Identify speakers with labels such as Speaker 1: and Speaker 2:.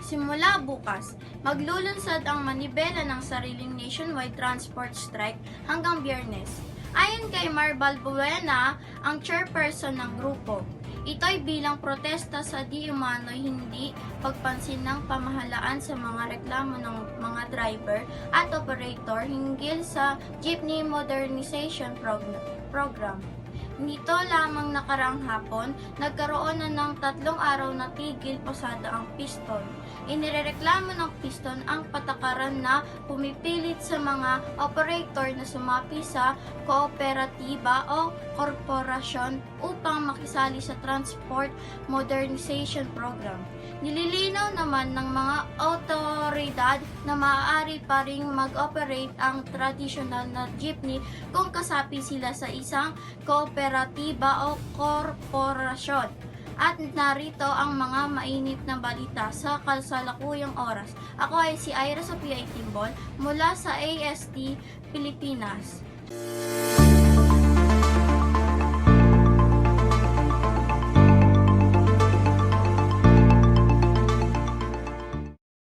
Speaker 1: Simula bukas, maglulunsad ang manibela ng sariling nationwide transport strike hanggang Biyernes. Ayon kay Mar Balbuena, ang chairperson ng grupo, ito'y bilang protesta sa di umano'y hindi pagpansin ng pamahalaan sa mga reklamo ng mga driver at operator hinggil sa Jeepney Modernization Program. Nito lamang nakaraang hapon, nagkaroon na ng 3 araw na tigil pasada ang piston. Inirereklamo ng piston ang patakaran na pumipilit sa mga operator na sumapi sa kooperatiba o korporasyon upang makisali sa Transport Modernization Program. Nililinaw naman ng mga otoridad na maaari pa ring mag-operate ang tradisyonal na jeepney kung kasapi sila sa isang kooperatiba o korporasyon. At narito ang mga mainit na balita sa kasalukuyang oras. Ako ay si Ira Sophia Itimbol mula sa AST Pilipinas.